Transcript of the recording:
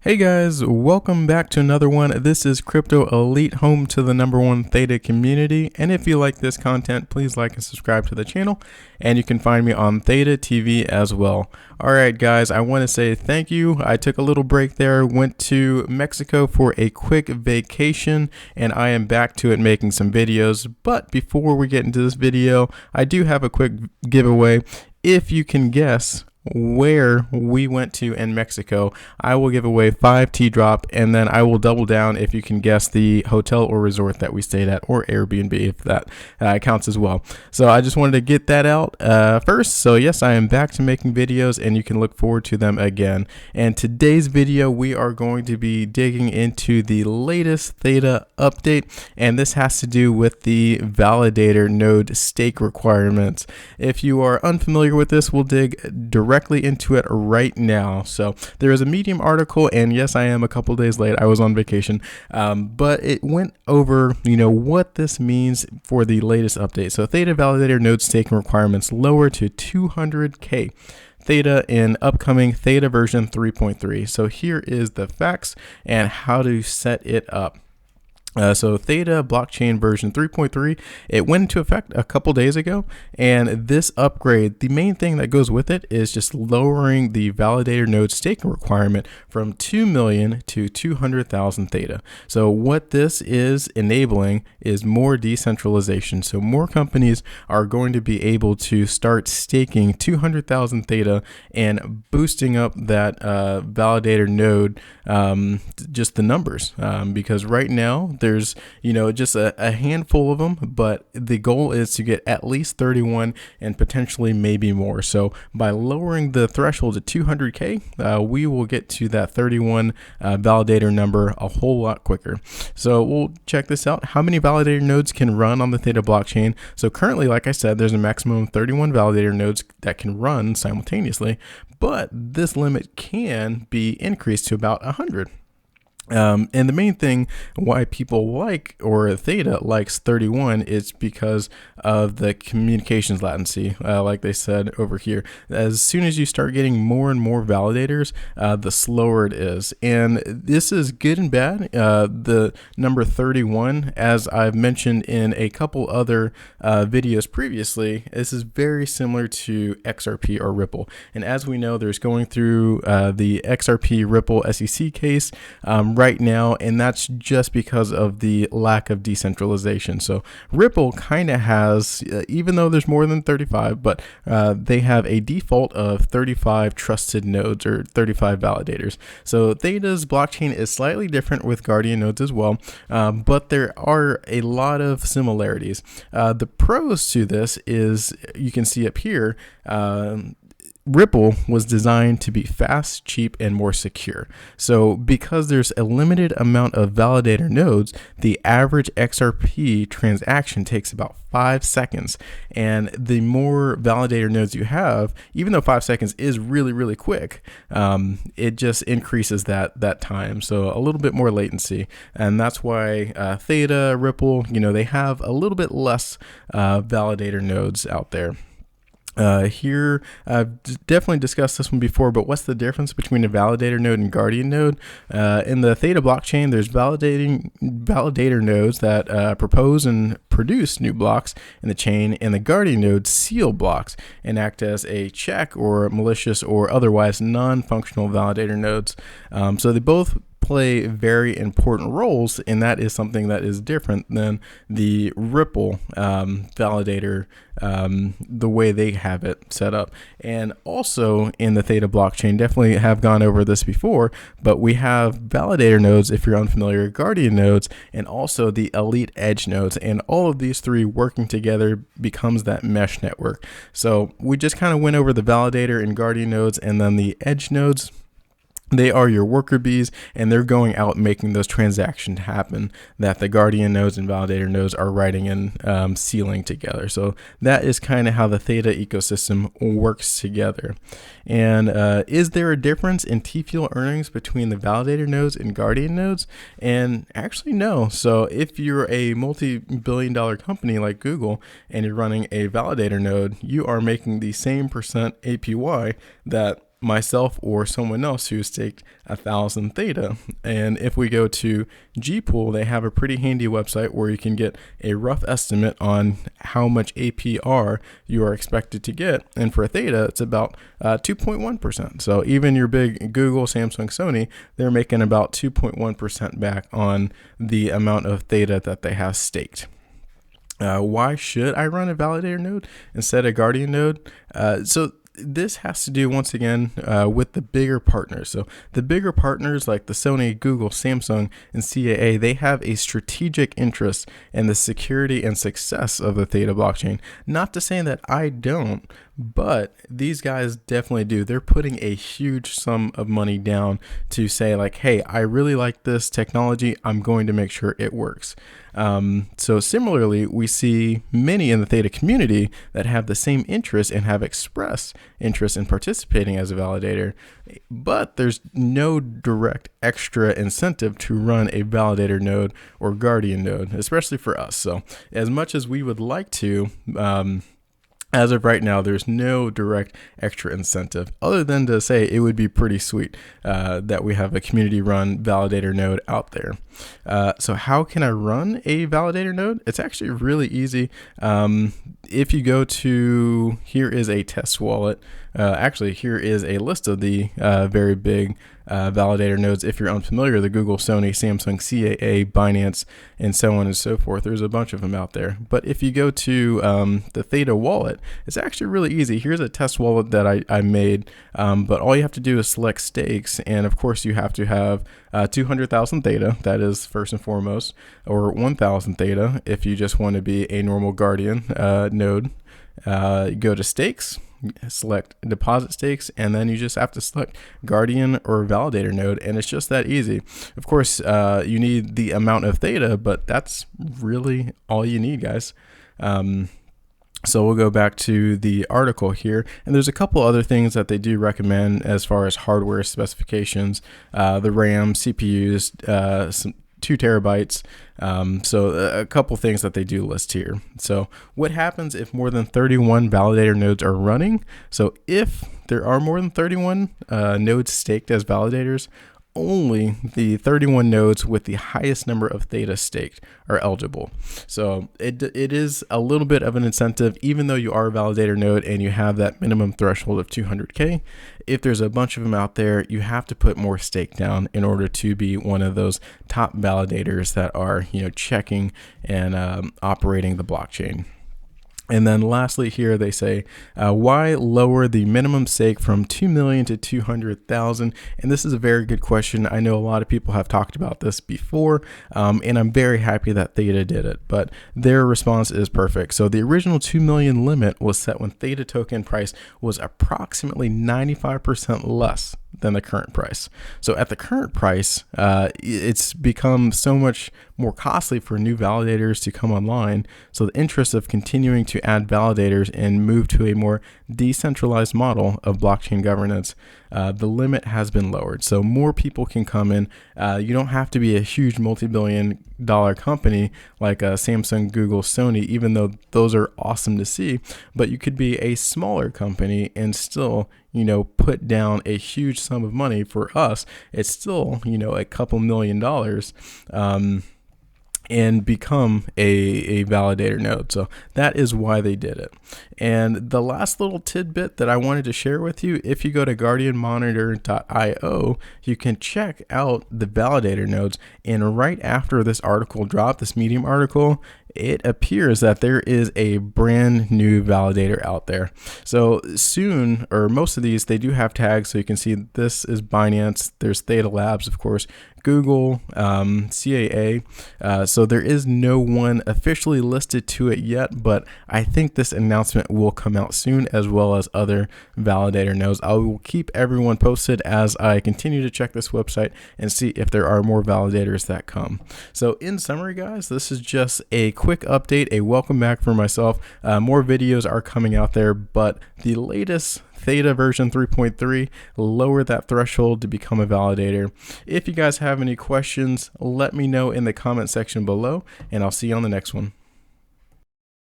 Hey guys, welcome back to another one. This is Crypto Elite, home to the #1 Theta community. And if you like this content, please like and subscribe to the channel. And you can find me on Theta TV as well. All right, guys, I want to say thank you. I took a little break there, went to Mexico for a quick vacation, and I am back to it making some videos. But before we get into this video, I do have a quick giveaway. If you can guess where we went to in Mexico, I will give away 5 T-drop, and then I will double down if you can guess the hotel or resort that we stayed at, or Airbnb if that counts as well. So I just wanted to get that out first. So yes, I am back to making videos, and you can look forward to them again. And today's video, we are going to be digging into the latest Theta update, and this has to do with the Validator node stake requirements. If you are unfamiliar with this, we'll dig directly into it right now. So there is a Medium article, and yes, I am a couple days late. I was on vacation, but it went over, what this means for the latest update. So Theta Validator node staking requirements lower to 200K. Theta in upcoming Theta version 3.3. So here is the facts and how to set it up. So Theta blockchain version 3.3, it went into effect a couple days ago, and this upgrade, the main thing that goes with it is just lowering the validator node staking requirement from 2 million to 200,000 Theta. So what this is enabling is more decentralization. So more companies are going to be able to start staking 200,000 Theta and boosting up that validator node, just the numbers, because right now there's just a handful of them, but the goal is to get at least 31 and potentially maybe more. So by lowering the threshold to 200K, we will get to that 31 validator number a whole lot quicker. So we'll check this out. How many validator nodes can run on the Theta blockchain? So currently, like I said, there's a maximum of 31 validator nodes that can run simultaneously, but this limit can be increased to about 100. And the main thing why people like, or Theta likes 31, is because of the communications latency, like they said over here. As soon as you start getting more and more validators, the slower it is. And this is good and bad. The number 31, as I've mentioned in a couple other videos previously, this is very similar to XRP or Ripple. And as we know, there's going through the XRP Ripple SEC case right now, and that's just because of the lack of decentralization. So Ripple kind of has, even though there's more than 35, but they have a default of 35 trusted nodes, or 35 validators. So Theta's blockchain is slightly different with Guardian nodes as well, but there are a lot of similarities. The pros to this is, you can see up here, Ripple was designed to be fast, cheap, and more secure. So because there's a limited amount of validator nodes, the average XRP transaction takes about 5 seconds. And the more validator nodes you have, even though 5 seconds is really, really quick, it just increases that time. So a little bit more latency. And that's why Theta, Ripple, they have a little bit less validator nodes out there. Here, I've definitely discussed this one before, but what's the difference between a validator node and Guardian node? In the Theta blockchain, there's validator nodes that propose and produce new blocks in the chain, and the Guardian nodes seal blocks and act as a check or malicious or otherwise non-functional validator nodes. So they both play very important roles, and that is something that is different than the Ripple validator, the way they have it set up. And also in the Theta blockchain, definitely have gone over this before, but we have validator nodes, if you're unfamiliar, Guardian nodes, and also the elite edge nodes, and all of these three working together becomes that mesh network. So we just kind of went over the validator and Guardian nodes, and then the edge nodes. They are your worker bees, and they're going out making those transactions happen that the Guardian nodes and validator nodes are writing and sealing together. So that is kind of how the Theta ecosystem works together. And is there a difference in TFuel earnings between the validator nodes and Guardian nodes? And actually, no. So if you're a multi-billion-dollar company like Google and you're running a validator node, you are making the same % APY that myself or someone else who staked 1,000 Theta. And if we go to Gpool, they have a pretty handy website where you can get a rough estimate on how much APR you are expected to get. And for Theta, it's about 2.1%. So even your big Google, Samsung, Sony, they're making about 2.1% back on the amount of Theta that they have staked. Why should I run a validator node instead of Guardian node? So this has to do, once again, with the bigger partners. So the bigger partners like the Sony, Google, Samsung, and CAA, they have a strategic interest in the security and success of the Theta blockchain. Not to say that I don't, but these guys definitely do. They're putting a huge sum of money down to say like, hey, I really like this technology. I'm going to make sure it works. So similarly, we see many in the Theta community that have the same interest and have expressed interest in participating as a validator, but there's no direct extra incentive to run a validator node or Guardian node, especially for us. So as much as we would like to, as of right now, there's no direct extra incentive other than to say it would be pretty sweet that we have a community-run validator node out there. So how can I run a validator node? It's actually really easy. If you go to, here is a test wallet. Actually, here is a list of the very big validator nodes. If you're unfamiliar, the Google, Sony, Samsung, CAA, Binance, and so on and so forth. There's a bunch of them out there. But if you go to the Theta wallet, it's actually really easy. Here's a test wallet that I made, but all you have to do is select stakes. And of course, you have to have 200,000 Theta, that is first and foremost, or 1,000 Theta if you just want to be a normal Guardian node. Go to stakes, select deposit stakes, and then you just have to select Guardian or validator node, and it's just that easy. Of course, you need the amount of Theta, but that's really all you need, guys. So we'll go back to the article here, and there's a couple other things that they do recommend as far as hardware specifications, the RAM, CPUs, some 2 terabytes. So a couple things that they do list here. So what happens if more than 31 validator nodes are running? So if there are more than 31 nodes staked as validators, only the 31 nodes with the highest number of Theta staked are eligible. So it is a little bit of an incentive, even though you are a validator node and you have that minimum threshold of 200K. If there's a bunch of them out there, you have to put more stake down in order to be one of those top validators that are, checking and operating the blockchain. And then lastly here, they say, why lower the minimum stake from 2 million to 200,000? And this is a very good question. I know a lot of people have talked about this before, and I'm very happy that Theta did it, but their response is perfect. So the original 2 million limit was set when Theta token price was approximately 95% less than the current price. So at the current price, it's become so much more costly for new validators to come online. So the interest of continuing to add validators and move to a more decentralized model of blockchain governance, the limit has been lowered. So more people can come in. You don't have to be a huge multi-billion-dollar company like Samsung, Google, Sony, even though those are awesome to see, but you could be a smaller company and still put down a huge sum of money. For us, it's still, a couple $1,000,000, and become a validator node. So that is why they did it. And the last little tidbit that I wanted to share with you, if you go to guardianmonitor.io, you can check out the validator nodes. And right after this article dropped, this Medium article, it appears that there is a brand new validator out there. So soon, or most of these, they do have tags. So you can see this is Binance. There's Theta Labs, of course, Google, CAA. So there is no one officially listed to it yet, but I think this announcement will come out soon, as well as other validator nodes. I will keep everyone posted as I continue to check this website and see if there are more validators that come. So in summary, guys, this is just a quick update, a welcome back for myself. More videos are coming out there, but the latest Theta version 3.3 lowered that threshold to become a validator. If you guys have any questions, let me know in the comment section below, and I'll see you on the next one.